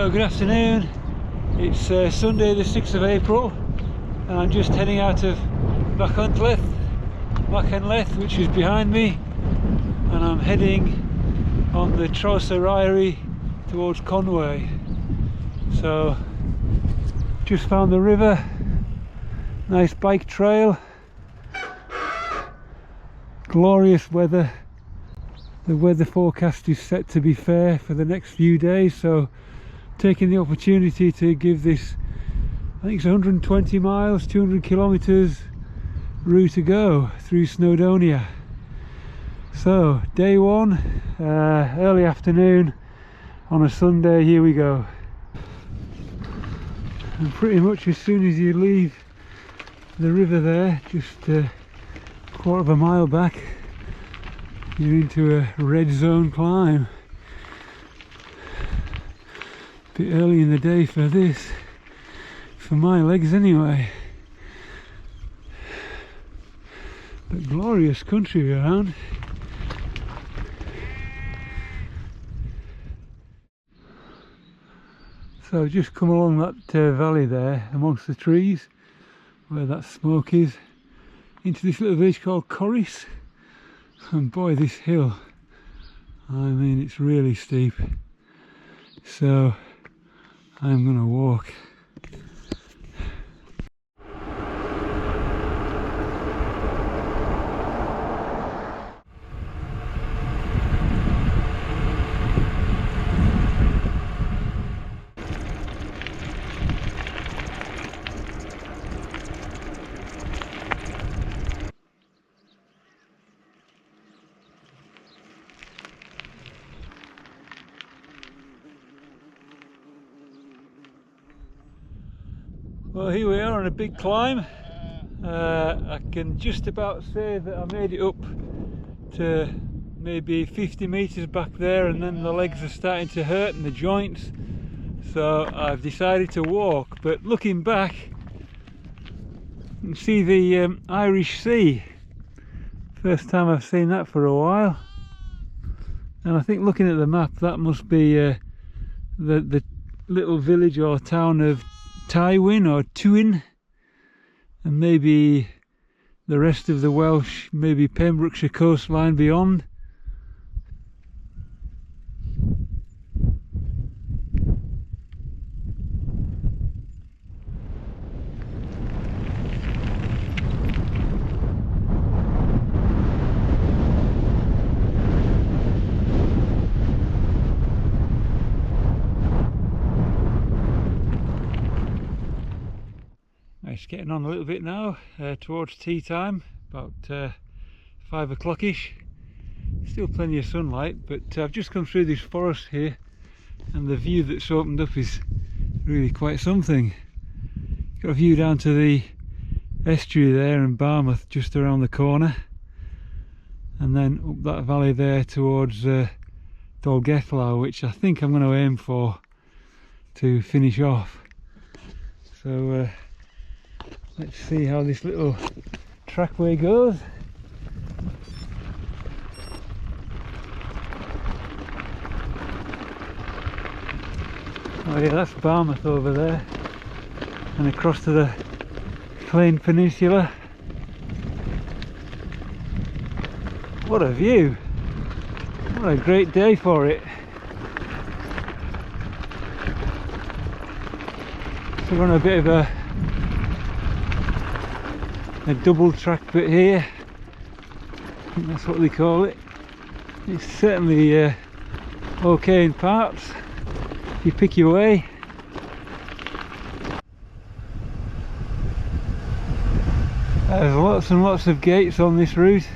So good afternoon, it's Sunday the 6th of April and I'm just heading out of Machynlleth, which is behind me, and I'm heading on the Traws Eryri towards Conwy. So just found the river, nice bike trail, glorious weather. The weather forecast is set to be fair for the next few days, so taking the opportunity to give this, I think it's 120 miles, 200 kilometers route to go through Snowdonia. So day one, early afternoon on a Sunday, here we go. And pretty much as soon as you leave the river there, just a quarter of a mile back, you're into a red zone climb. A bit early in the day for this, for my legs anyway. But glorious country around. So I've just come along that valley there amongst the trees where that smoke is, into this little village called Corris. And boy, this hill, I mean, it's really steep, so I'm gonna walk. Well, here we are on a big climb. I can just about say that I made it up to maybe 50 meters back there, and then the legs are starting to hurt and the joints, so I've decided to walk. But looking back, you can see the Irish Sea. First time I've seen that for a while, and I think looking at the map, that must be the little village or town of Tywyn or Tywyn, and maybe the rest of the Welsh, maybe Pembrokeshire coastline beyond. It's getting on a little bit now, towards tea time, about 5 o'clock-ish. Still plenty of sunlight, but I've just come through this forest here, and the view that's opened up is really quite something. Got a view down to the estuary there and Barmouth just around the corner, and then up that valley there towards Dolgellau, which I think I'm going to aim for to finish off. So let's see how this little trackway goes. Oh yeah, that's Barmouth over there, and across to the Clane Peninsula. What a view! What a great day for it. So we're on a bit of a double track bit here, I think that's what they call it. It's certainly okay in parts if you pick your way. There's lots and lots of gates on this route.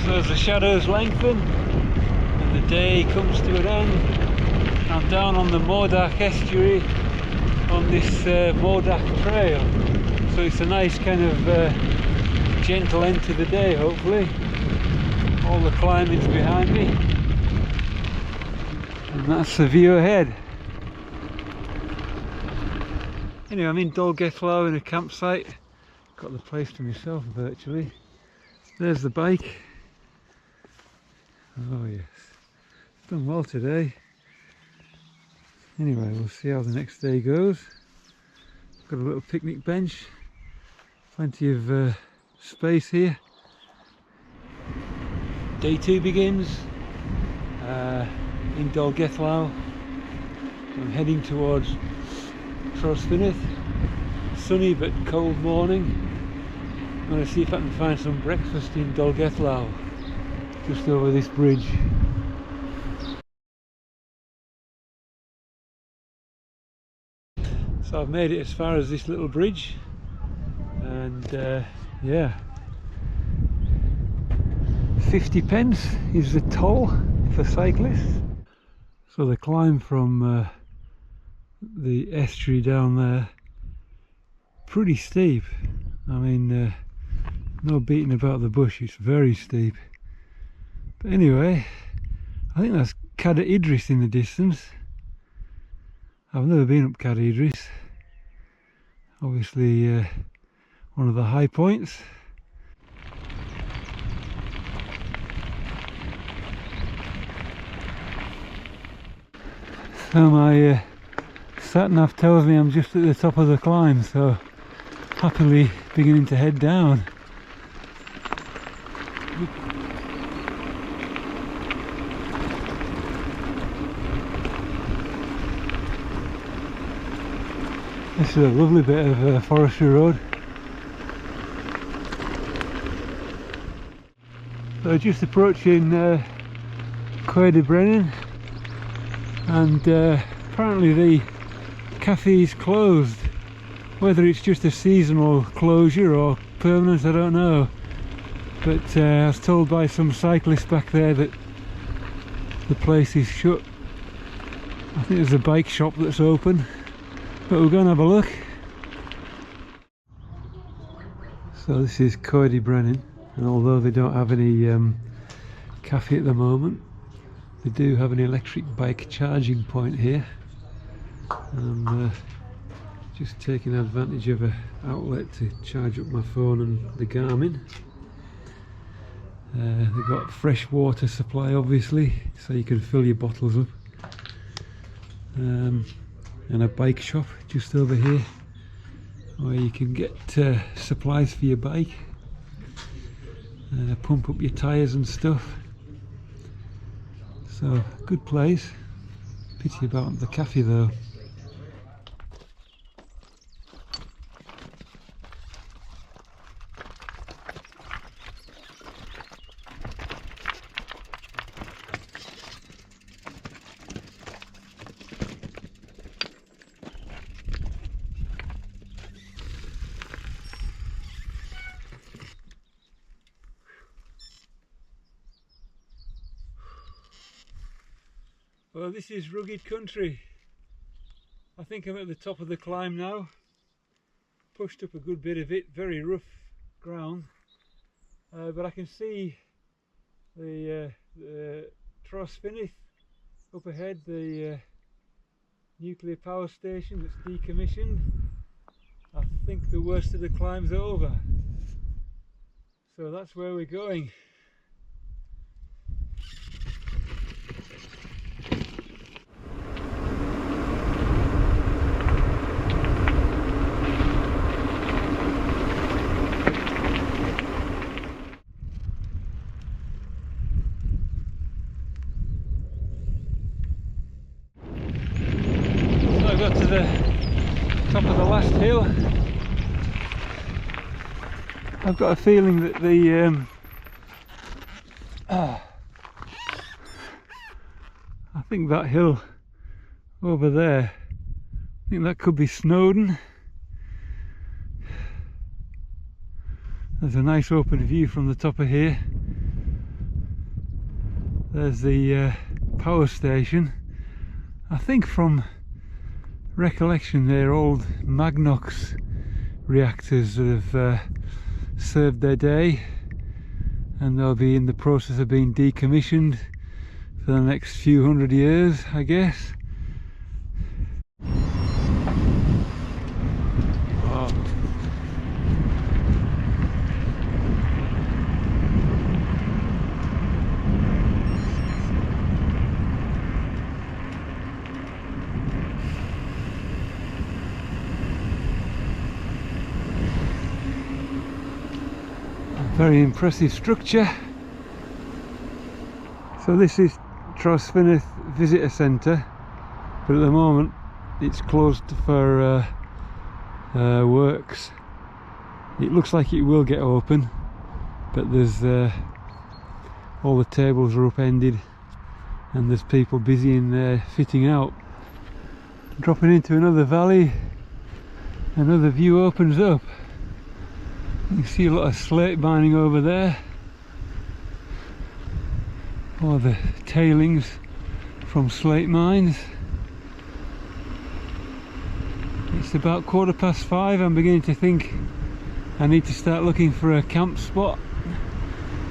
So as the shadows lengthen and the day comes to an end, I'm down on the Mordach estuary on this Mordach trail. So it's a nice kind of gentle end to the day, hopefully. All the climbing's behind me, and that's the view ahead. Anyway, I'm in Dolgellau in a campsite. Got the place to myself virtually. There's the bike. Oh yes, done well today. Anyway, we'll see how the next day goes. Got a little picnic bench, plenty of space here. Day 2 begins in Dolgellau. I'm heading towards Traws Eryri. Sunny but cold morning. I'm going to see if I can find some breakfast in Dolgellau, just over this bridge. So I've made it as far as this little bridge, and yeah, 50 pence is the toll for cyclists. So the climb from the estuary down there, pretty steep. I mean, no beating about the bush, it's very steep. But anyway, I think that's Cad Idris in the distance. I've never been up Cad Idris. Obviously one of the high points. So my sat-nav tells me I'm just at the top of the climb, so happily beginning to head down. This is a lovely bit of forestry road. So just approaching Coed y Brenin, and apparently the cafe is closed. Whether it's just a seasonal closure or permanent, I don't know. But I was told by some cyclists back there that the place is shut. I think there's a bike shop that's open, but we'll go and have a look. So this is Coed y Brenin, and although they don't have any cafe at the moment, they do have an electric bike charging point here. I'm just taking advantage of an outlet to charge up my phone and the Garmin. They've got fresh water supply, obviously, so you can fill your bottles up. And a bike shop just over here, where you can get supplies for your bike, pump up your tyres and stuff. So, good place. Pity about the cafe though. Well, this is rugged country. I think I'm at the top of the climb now. Pushed up a good bit of it, very rough ground. But I can see the Traws Eryri up ahead, the nuclear power station that's decommissioned. I think the worst of the climb's over. So that's where we're going. Got to the top of the last hill. I've got a feeling that the I think that hill over there, I think that could be Snowdon. There's a nice open view from the top of here. There's the power station. I think from recollection they're old Magnox reactors that have served their day, and they'll be in the process of being decommissioned for the next few hundred years, I guess. very impressive structure. So this is Traws Eryri Visitor Centre, but at the moment it's closed for works. It looks like it will get open, but there's all the tables are upended and there's people busy in there fitting out. Dropping into another valley, another view opens up. You can see a lot of slate mining over there, or the tailings from slate mines. It's about 5:15. I'm beginning to think I need to start looking for a camp spot,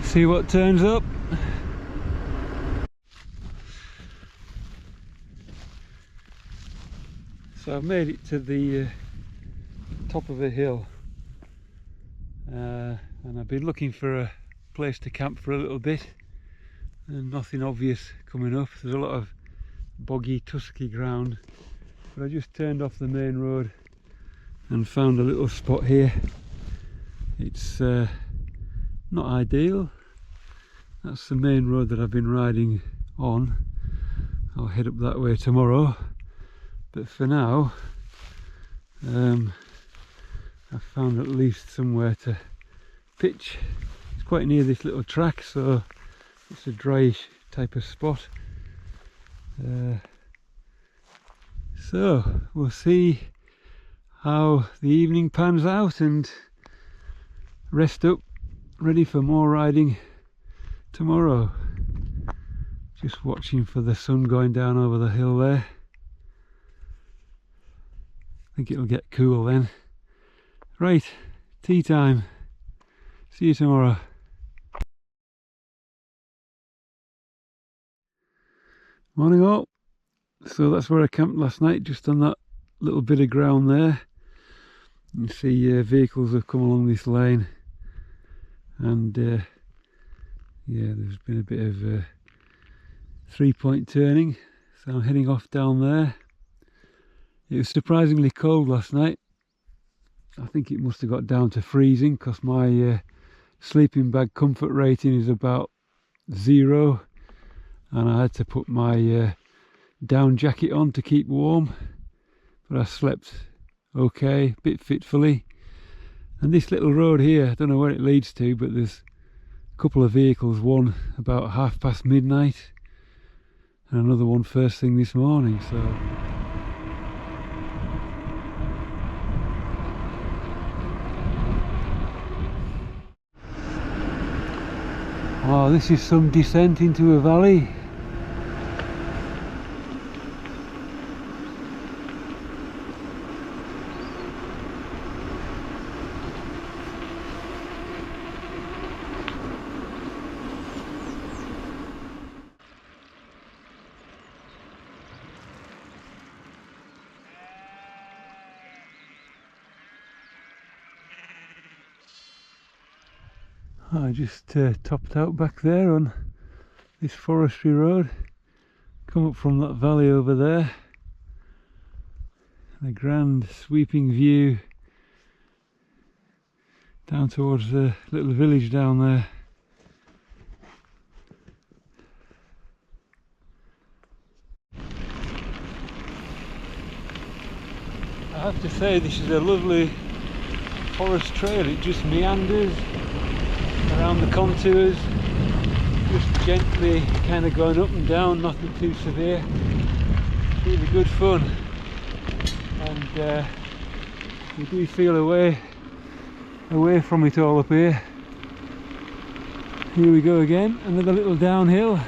see what turns up. So I've made it to the top of a hill, and I've been looking for a place to camp for a little bit, and nothing obvious coming up. There's a lot of boggy, tusky ground, but I just turned off the main road and found a little spot here. It's not ideal. That's the main road that I've been riding on. I'll head up that way tomorrow, but for now I've found at least somewhere to pitch. It's quite near this little track, so it's a dryish type of spot. So we'll see how the evening pans out and rest up, ready for more riding tomorrow. Just watching for the sun going down over the hill there. I think it'll get cool then. Right, tea time. See you tomorrow. Morning all. So that's where I camped last night, just on that little bit of ground there. You can see vehicles have come along this lane, and yeah, there's been a bit of 3-point turning, so I'm heading off down there. It was surprisingly cold last night. I think it must have got down to freezing, because my sleeping bag comfort rating is about 0, and I had to put my down jacket on to keep warm, but I slept okay, a bit fitfully. And this little road here, I don't know where it leads to, but there's a couple of vehicles, one about midnight midnight and another one first thing this morning. So oh, this is some descent into a valley. I just topped out back there on this forestry road, come up from that valley over there, and a grand sweeping view down towards the little village down there. I have to say, this is a lovely forest trail. It just meanders around the contours, just gently kind of going up and down, nothing too severe. Really good fun, and you do feel away from it all up here. Here we go again, another little downhill.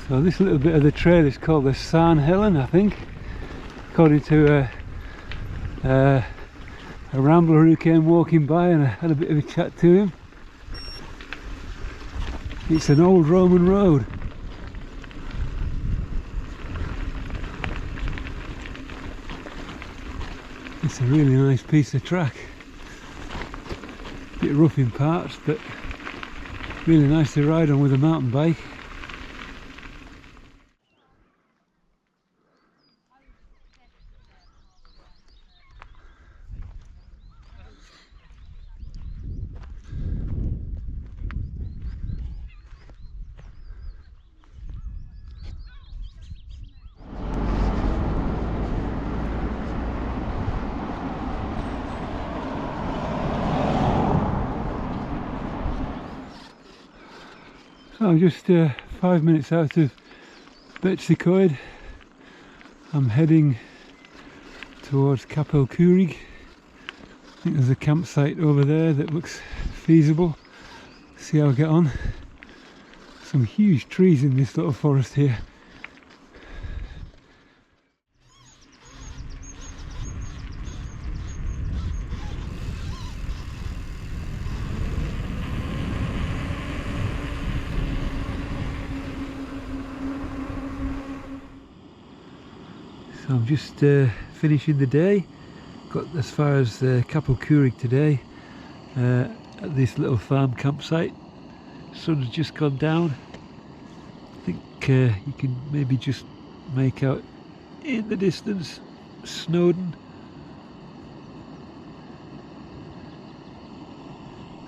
So this little bit of the trail is called the San Helen, I think, according to a a rambler who came walking by, and I had a bit of a chat to him. It's an old Roman road. It's a really nice piece of track. Bit rough in parts, but really nice to ride on with a mountain bike. So I'm just 5 minutes out of Bikepacking. I'm heading towards Capel Curig. I think there's a campsite over there that looks feasible. See how I get on. Some huge trees in this little forest here. So I'm just finishing the day. Got as far as Capel Curig today at this little farm campsite. Sun's just gone down. I think you can maybe just make out in the distance Snowdon.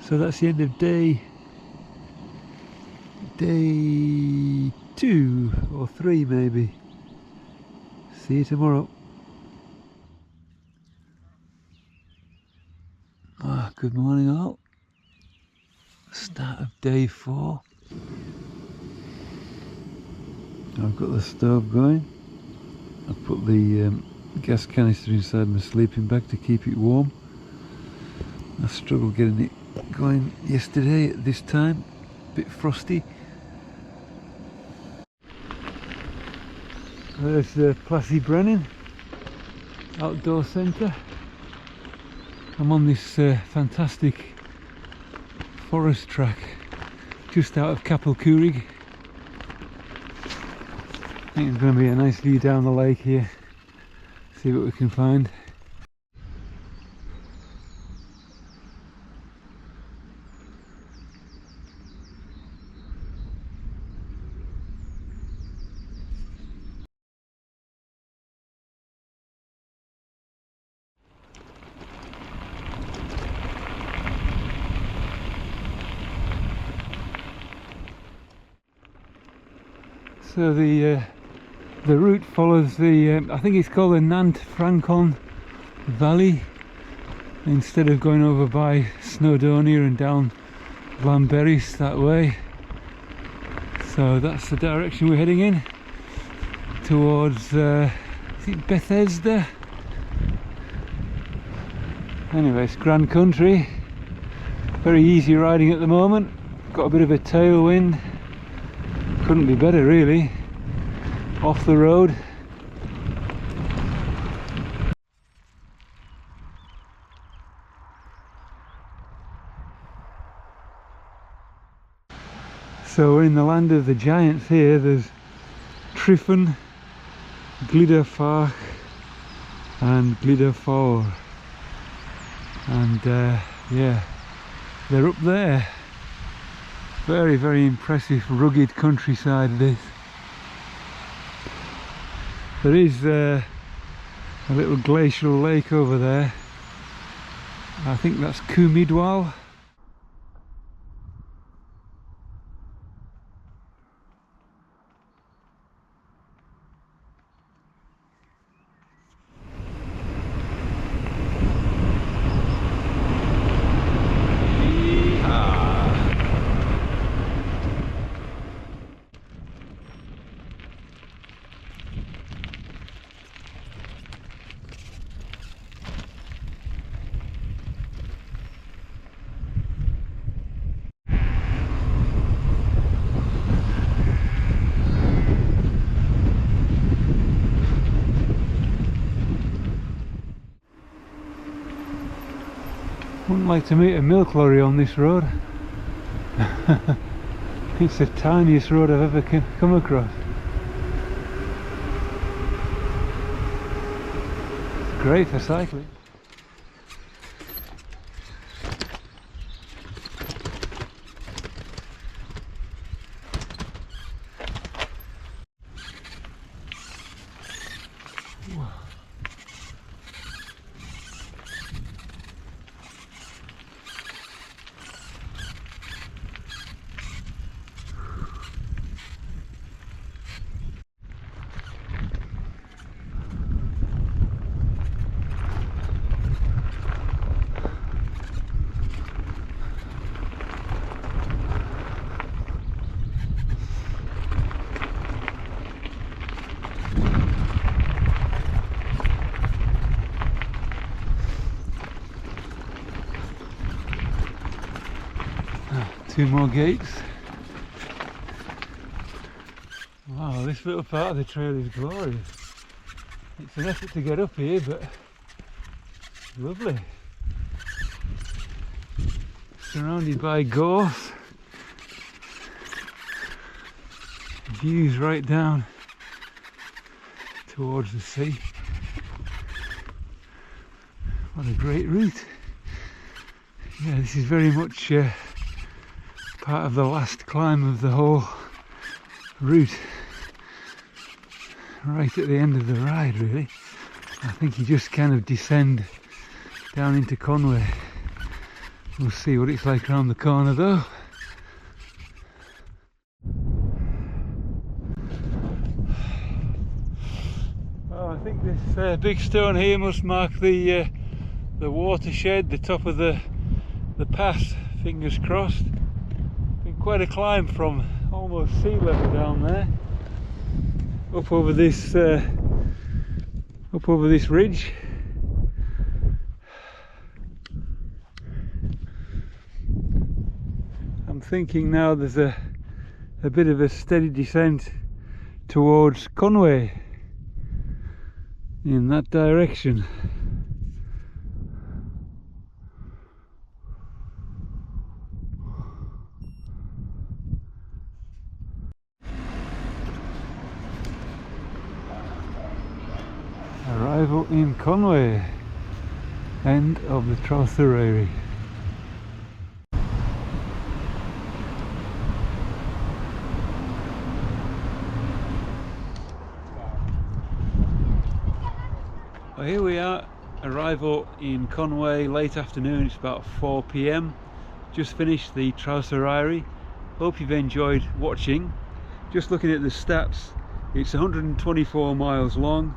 So that's the end of day 2 or 3 maybe. See you tomorrow. Good morning all. Start of day 4. I've got the stove going. I've put the gas canister inside my sleeping bag to keep it warm. I struggled getting it going yesterday at this time. A bit frosty. There's the Plassie Brennan outdoor centre. I'm on this fantastic forest track just out of Capel Curig. I think it's going to be a nice view down the lake here. See what we can find. So the route follows the, I think it's called the Nant-Francon Valley, instead of going over by Snowdonia and down Llanberis that way. So that's the direction we're heading in, towards, is it Bethesda? Anyway, it's grand country, very easy riding at the moment, got a bit of a tailwind. Couldn't be better really, off the road. So we're in the land of the giants here. There's Tryfan, Glydafach and Glydafawr, and yeah, they're up there. Very, very impressive, rugged countryside this. There is a little glacial lake over there. I think that's Cwmidwal. wouldn't like to meet a milk lorry on this road. It's the tiniest road I've ever come across. It's great for cycling. Two more gates. Wow, this little part of the trail is glorious. It's an effort to get up here, but lovely. Surrounded by gorse. Views right down towards the sea. What a great route. Yeah, this is very much part of the last climb of the whole route, right at the end of the ride really. I think you just kind of descend down into Conwy. We'll see what it's like around the corner though. Oh, I think this big stone here must mark the watershed, the top of the pass, fingers crossed. Quite a climb from almost sea level down there up over this ridge. I'm thinking now there's a bit of a steady descent towards Conwy in that direction. Arrival in Conwy, end of the Traws Eryri. Well, here we are, arrival in Conwy, late afternoon, it's about 4 p.m. Just finished the Traws Eryri. Hope you've enjoyed watching. Just looking at the stats, it's 124 miles long.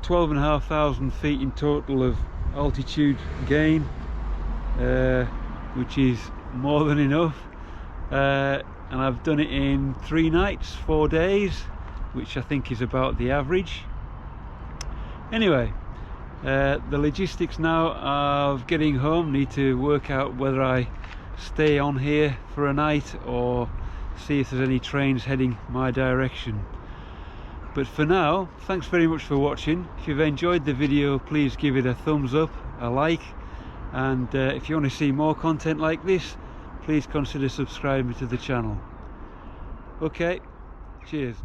12,500 feet in total of altitude gain, which is more than enough, and I've done it in 3 nights, 4 days, which I think is about the average. Anyway, the logistics now of getting home, need to work out whether I stay on here for a night or see if there's any trains heading my direction. But for now, thanks very much for watching. If you've enjoyed the video, please give it a thumbs up, a like, and if you want to see more content like this, please consider subscribing to the channel. Okay, cheers.